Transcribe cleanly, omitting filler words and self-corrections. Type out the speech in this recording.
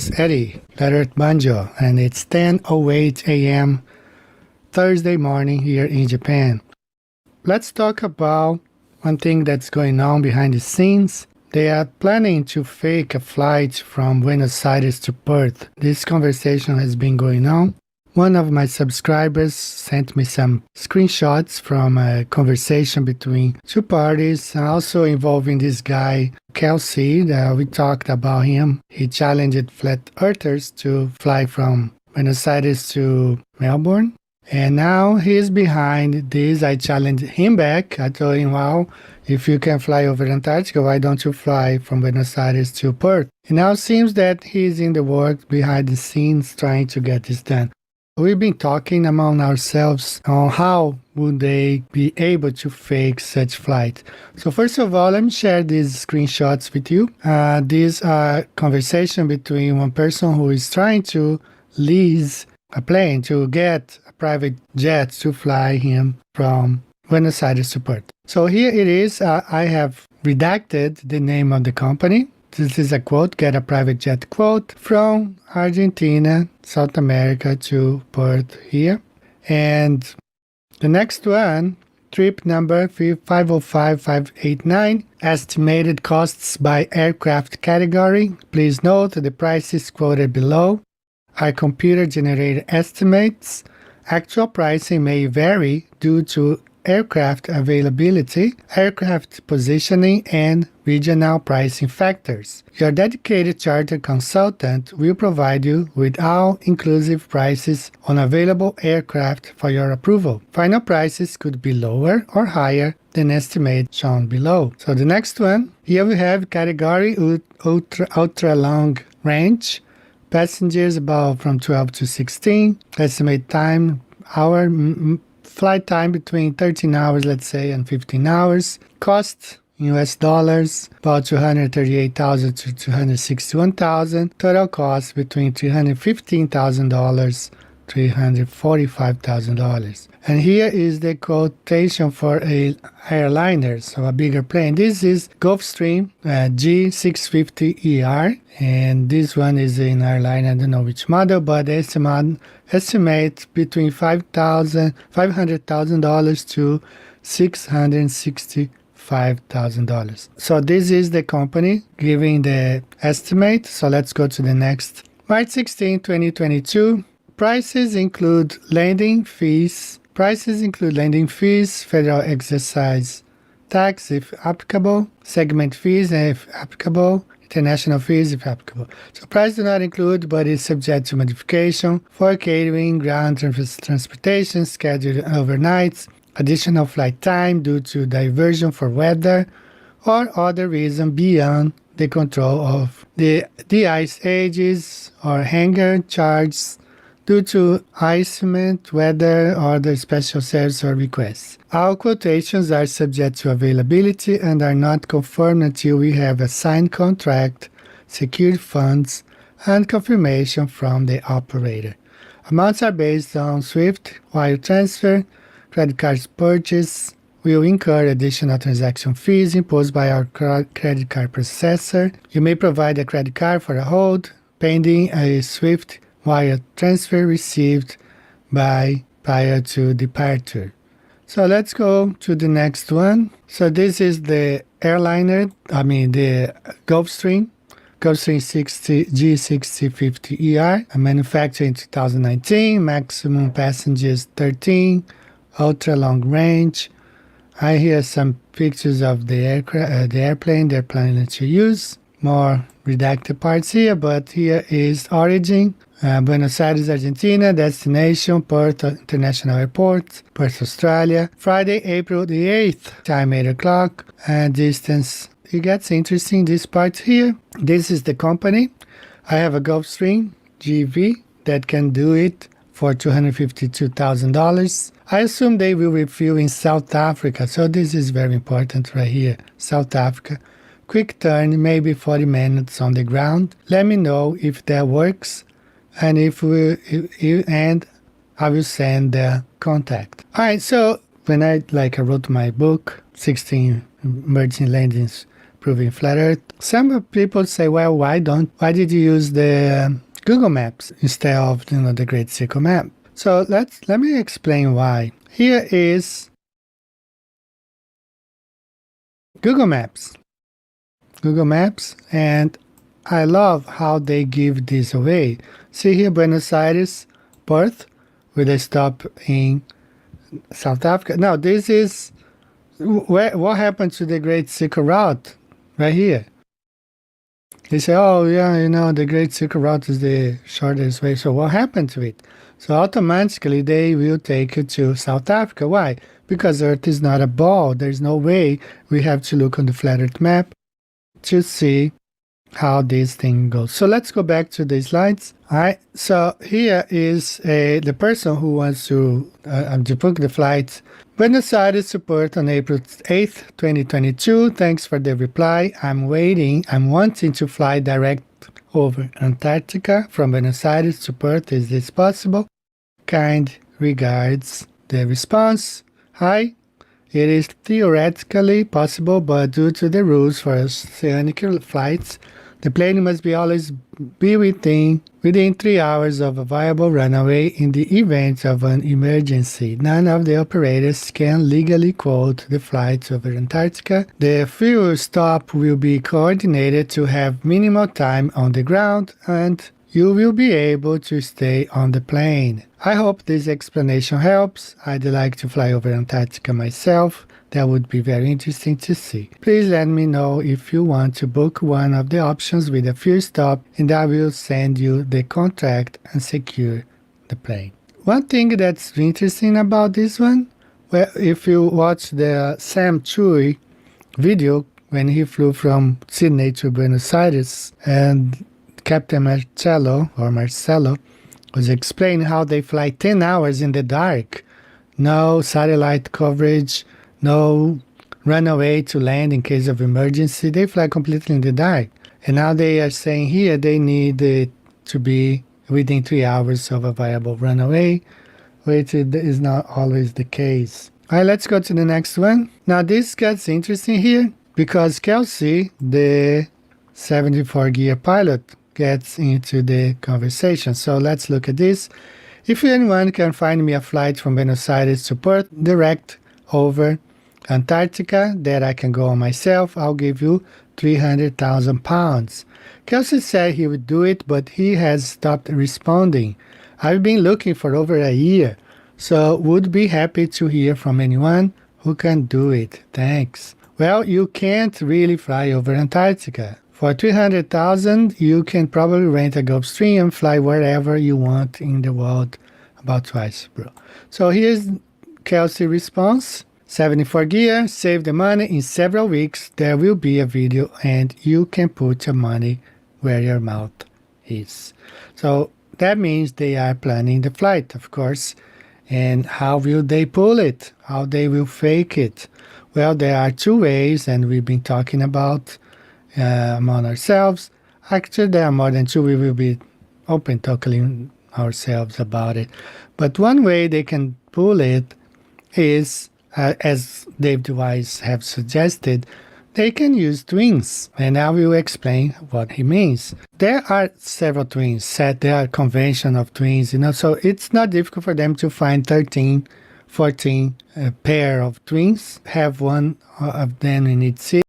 Buenos Aires, letter Banjo, and it's 10:08 a.m. Thursday morning here in Japan. Let's talk about one thing that's going on behind the scenes. They are planning to fake a flight from Buenos Aires to Perth. This conversation has been going on. One of my subscribers sent me some screenshots from a conversation between two parties, also involving this guy, Kelsey. We talked about him. He challenged flat earthers to fly from Buenos Aires to Melbourne. And now he's behind this. I challenged him back. I told him, well, if you can fly over Antarctica, why don't you fly from Buenos Aires to Perth? And now it seems that he's in the work behind the scenes trying to get this done. We've been talking among ourselves on how would they be able to fake such flight. So first of all, let me share these screenshots with you. These are conversation between one person who is trying to lease a plane to get a private jet to fly him from Buenos Aires to Perth. So here it is. I have redacted the name of the company. This is a quote, get a private jet quote from Argentina, South America to Perth here. And the next one, trip number 505589, estimated costs by aircraft category. Please note the prices quoted below are computer-generated estimates. Actual pricing may vary due to aircraft availability, aircraft positioning, and regional pricing factors. Your dedicated charter consultant will provide you with all-inclusive prices on available aircraft for your approval. Final prices could be lower or higher than estimate shown below. So the next one, here we have category ultra long range, passengers about from 12 to 16, estimate time, flight time between 13 hours, let's say, and 15 hours. Cost in US dollars, about $238,000 to $261,000. Total cost between $315,000, $345,000. And here is the quotation for a airliner, so a bigger plane. This is Gulfstream G650ER, and this one is an airliner. I don't know which model, but the estimate between $500,000 to $665,000. So this is the company giving the estimate. So let's go to the next. March 16, 2022. Prices include landing fees. Federal excise tax if applicable, segment fees if applicable, international fees if applicable. So price do not include, but is subject to modification for catering, ground transportation, scheduled overnights, additional flight time due to diversion for weather or other reason beyond the control of the ice ages or hangar charges due to icement, weather, or other special service or requests. All quotations are subject to availability and are not confirmed until we have a signed contract, secured funds, and confirmation from the operator. Amounts are based on SWIFT wire transfer. Credit cards purchase will incur additional transaction fees imposed by our credit card processor. You may provide a credit card for a hold, pending a SWIFT wire transfer received prior to departure. So let's go to the next one. So this is the airliner, the Gulfstream G650ER, manufactured in 2019, maximum passengers 13, ultra long range. I hear some pictures of the airplane they're planning to use. More redacted parts here, but here is origin. Buenos Aires, Argentina, destination, Perth International Airport, Perth, Australia, Friday, April the 8th, time 8 o'clock, and distance. It gets interesting, this part here. This is the company. I have a Gulfstream GV that can do it for $252,000. I assume they will refuel in South Africa, so this is very important right here, South Africa. Quick turn, maybe 40 minutes on the ground. Let me know if that works. And I will send the contact. All right, so when I wrote my book, 16 emergency landings proving flat Earth. Some people say, well, why did you use the Google Maps instead of the Great Circle map? So let me explain why. Here is Google Maps. Google Maps, and I love how they give this away. See here, Buenos Aires, Perth, with a stop in South Africa. Now, this is what happened to the Great Circle Route right here. They say, oh, yeah, the Great Circle Route is the shortest way. So what happened to it? So automatically they will take you to South Africa. Why? Because Earth is not a ball. There's no way. We have to look on the flat Earth map to see how this thing goes. So let's go back to the slides. All right. So here is the person who wants to book the flight. Buenos Aires to Perth on April 8th, 2022. Thanks for the reply. I'm waiting. I'm wanting to fly direct over Antarctica from Buenos Aires to Perth. Is this possible? Kind regards. The response. Hi. It is theoretically possible, but due to the rules for oceanic flights, the plane must always be within 3 hours of a viable runway in the event of an emergency. None of the operators can legally quote the flights over Antarctica. The fuel stop will be coordinated to have minimal time on the ground, and you will be able to stay on the plane. I hope this explanation helps. I'd like to fly over Antarctica myself. That would be very interesting to see. Please let me know if you want to book one of the options with a fuel stop, and I will send you the contract and secure the plane. One thing that's interesting about this one, well, if you watch the Sam Chui video when he flew from Sydney to Buenos Aires, and Captain Marcelo was explaining how they fly 10 hours in the dark. No satellite coverage, no runway to land in case of emergency. They fly completely in the dark. And now they are saying here they need it to be within 3 hours of a viable runway, which is not always the case. All right, let's go to the next one. Now this gets interesting here because Kelsey, the 74-gear pilot, gets into the conversation. So let's look at this. If anyone can find me a flight from Buenos Aires to Perth direct over Antarctica that I can go on myself, I'll give you £300,000. Kelsey said he would do it, but he has stopped responding. I've been looking for over a year, so would be happy to hear from anyone who can do it. Thanks. Well, you can't really fly over Antarctica. For $300,000, you can probably rent a Gulfstream and fly wherever you want in the world, about twice, bro. So here's Kelsey's response. 74 gear, save the money. In several weeks, there will be a video and you can put your money where your mouth is. So that means they are planning the flight, of course. And how will they pull it? How they will fake it? Well, there are two ways, and we've been talking about among ourselves. Actually, there are more than two. We will be open talking ourselves about it. But one way they can pull it is, as David Wise have suggested, they can use twins, and I will explain what he means. There are several twins, there are convention of twins, so it's not difficult for them to find 13, 14 pair of twins, have one of them in each city.